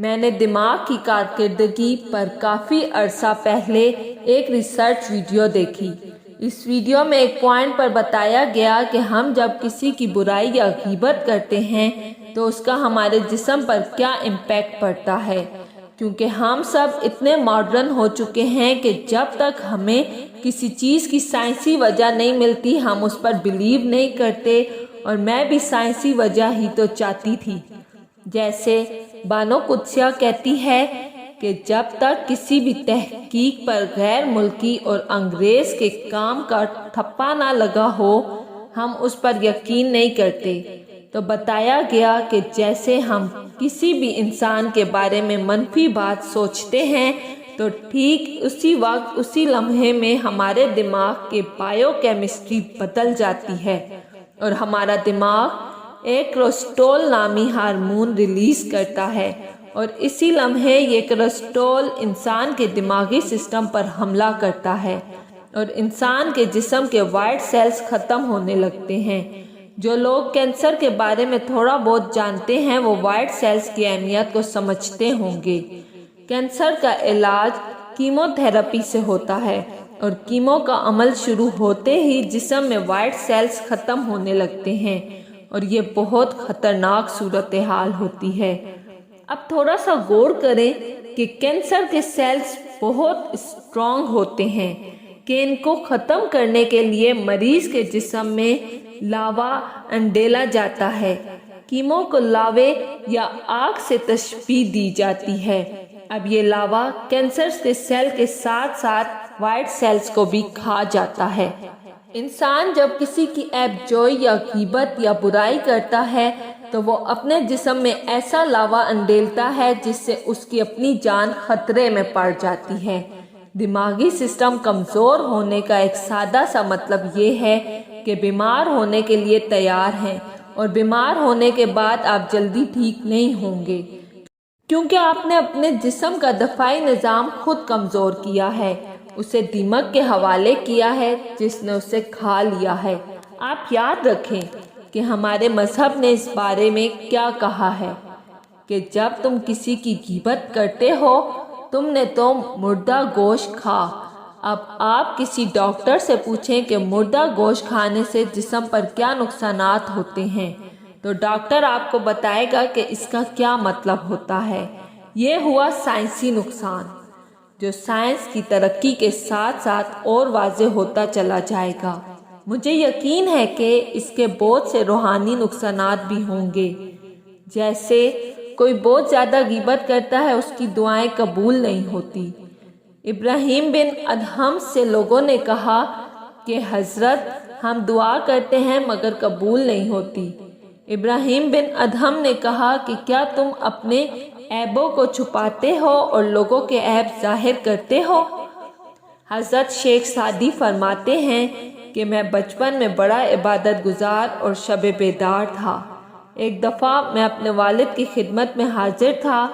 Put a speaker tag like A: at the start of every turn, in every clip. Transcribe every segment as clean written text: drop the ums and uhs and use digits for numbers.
A: میں نے دماغ کی کارکردگی پر کافی عرصہ پہلے ایک ریسرچ ویڈیو دیکھی۔ اس ویڈیو میں ایک پوائنٹ پر بتایا گیا کہ ہم جب کسی کی برائی یا غیبت کرتے ہیں تو اس کا ہمارے جسم پر کیا امپیکٹ پڑتا ہے، کیونکہ ہم سب اتنے ماڈرن ہو چکے ہیں کہ جب تک ہمیں کسی چیز کی سائنسی وجہ نہیں ملتی ہم اس پر بلیو نہیں کرتے، اور میں بھی سائنسی وجہ ہی تو چاہتی تھی۔ جیسے بانو قدسیہ کہتی ہے کہ جب تک کسی بھی تحقیق پر غیر ملکی اور انگریز کے کام کا ٹھپا نہ لگا ہو ہم اس پر یقین نہیں کرتے۔ تو بتایا گیا کہ جیسے ہم کسی بھی انسان کے بارے میں منفی بات سوچتے ہیں تو ٹھیک اسی وقت اسی لمحے میں ہمارے دماغ کے بائیو کیمسٹری بدل جاتی ہے اور ہمارا دماغ ایک کورٹیزول نامی ہارمون ریلیز کرتا ہے، اور اسی لمحے یہ کورٹیزول انسان کے دماغی سسٹم پر حملہ کرتا ہے اور انسان کے جسم کے وائٹ سیلز ختم ہونے لگتے ہیں۔ جو لوگ کینسر کے بارے میں تھوڑا بہت جانتے ہیں وہ وائٹ سیلز کی اہمیت کو سمجھتے ہوں گے۔ کینسر کا علاج کیمو تھراپی سے ہوتا ہے، اور کیمو کا عمل شروع ہوتے ہی جسم میں وائٹ سیلز ختم ہونے لگتے ہیں، اور یہ بہت خطرناک صورتحال ہوتی ہے۔ اب تھوڑا سا غور کریں کہ کینسر کے سیلز بہت اسٹرانگ ہوتے ہیں کہ ان کو ختم کرنے کے لیے مریض کے جسم میں لاوا انڈیلا جاتا ہے۔ کیمو کو لاوے یا آگ سے تشبیہ دی جاتی ہے۔ اب یہ لاوا کینسر کے سیل کے ساتھ ساتھ وائٹ سیلز کو بھی کھا جاتا ہے۔ انسان جب کسی کی عیب جوئی یا غیبت یا برائی کرتا ہے تو وہ اپنے جسم میں ایسا لاوا انڈیلتا ہے جس سے اس کی اپنی جان خطرے میں پڑ جاتی ہے۔ دماغی سسٹم کمزور ہونے کا ایک سادہ سا مطلب یہ ہے کہ بیمار ہونے کے لیے تیار ہیں، اور بیمار ہونے کے بعد آپ جلدی ٹھیک نہیں ہوں گے، کیونکہ آپ نے اپنے جسم کا دفاعی نظام خود کمزور کیا ہے، اسے دیمک کے حوالے کیا ہے جس نے اسے کھا لیا ہے۔ آپ یاد رکھیں کہ ہمارے مذہب نے اس بارے میں کیا کہا ہے کہ جب تم کسی کی غیبت کرتے ہو تم نے تو مردہ گوشت کھا۔ اب آپ کسی ڈاکٹر سے پوچھیں کہ مردہ گوشت کھانے سے جسم پر کیا نقصانات ہوتے ہیں تو ڈاکٹر آپ کو بتائے گا کہ اس کا کیا مطلب ہوتا ہے۔ یہ ہوا سائنسی نقصان، جو سائنس کی ترقی کے ساتھ ساتھ اور واضح ہوتا چلا جائے گا۔ مجھے یقین ہے کہ اس کے بہت سے روحانی نقصانات بھی ہوں گے، جیسے کوئی بہت زیادہ غیبت کرتا ہے اس کی دعائیں قبول نہیں ہوتی۔ ابراہیم بن ادہم سے لوگوں نے کہا کہ حضرت ہم دعا کرتے ہیں مگر قبول نہیں ہوتی۔ ابراہیم بن ادہم نے کہا کہ کیا تم اپنے عیبوں کو چھپاتے ہو اور لوگوں کے عیب ظاہر کرتے ہو؟ حضرت شیخ سعدی فرماتے ہیں کہ میں بچپن میں بڑا عبادت گزار اور شب بیدار تھا۔ ایک دفعہ میں اپنے والد کی خدمت میں حاضر تھا،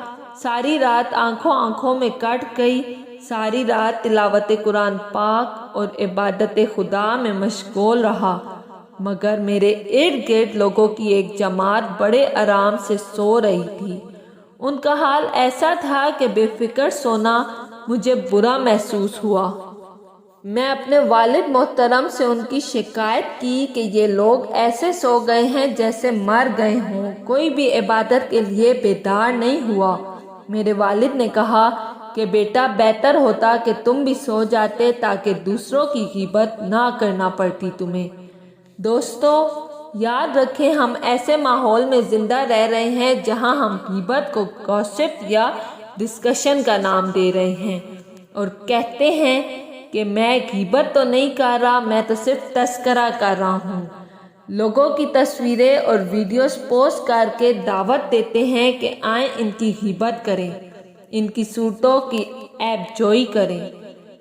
A: ساری رات آنکھوں میں کٹ گئی، ساری رات تلاوت قرآن پاک اور عبادت خدا میں مشغول رہا، مگر میرے ارد گرد لوگوں کی ایک جماعت بڑے آرام سے سو رہی تھی۔ ان کا حال ایسا تھا کہ بے فکر سونا مجھے برا محسوس ہوا۔ میں اپنے والد محترم سے ان کی شکایت کی کہ یہ لوگ ایسے سو گئے ہیں جیسے مر گئے ہوں، کوئی بھی عبادت کے لیے بیدار نہیں ہوا۔ میرے والد نے کہا کہ بیٹا بہتر ہوتا کہ تم بھی سو جاتے تاکہ دوسروں کی غیبت نہ کرنا پڑتی تمہیں۔ دوستو یاد رکھیں ہم ایسے ماحول میں زندہ رہ رہے ہیں جہاں ہم غیبت کو گوسپ یا ڈسکشن کا نام دے رہے ہیں اور کہتے ہیں کہ میں غیبت تو نہیں کر رہا، میں تو صرف تذکرہ کر رہا ہوں۔ لوگوں کی تصویریں اور ویڈیوز پوسٹ کر کے دعوت دیتے ہیں کہ آئیں ان کی غیبت کریں، ان کی صورتوں کی عیب جوئی کریں۔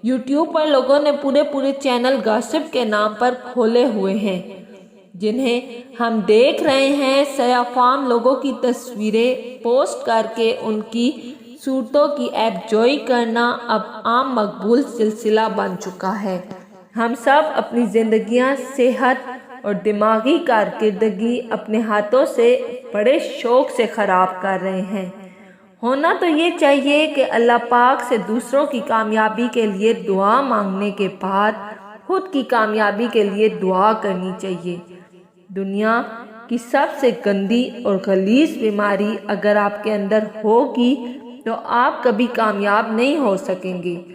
A: یوٹیوب پر لوگوں نے پورے چینل گاسپ کے نام پر کھولے ہوئے ہیں جنہیں ہم دیکھ رہے ہیں۔ سیاہ فام لوگوں کی تصویریں پوسٹ کر کے ان کی صورتوں کی عیب جوئی کرنا اب عام مقبول سلسلہ بن چکا ہے۔ ہم سب اپنی زندگیاں، صحت اور دماغی کارکردگی اپنے ہاتھوں سے بڑے شوق سے خراب کر رہے ہیں، ہونا تو یہ چاہیے کہ اللہ پاک سے دوسروں کی کامیابی کے لیے دعا مانگنے کے بعد خود کی کامیابی کے لیے دعا کرنی چاہیے۔ دنیا کی سب سے گندی اور غلیظ بیماری اگر آپ کے اندر ہوگی تو آپ کبھی کامیاب نہیں ہو سکیں گے۔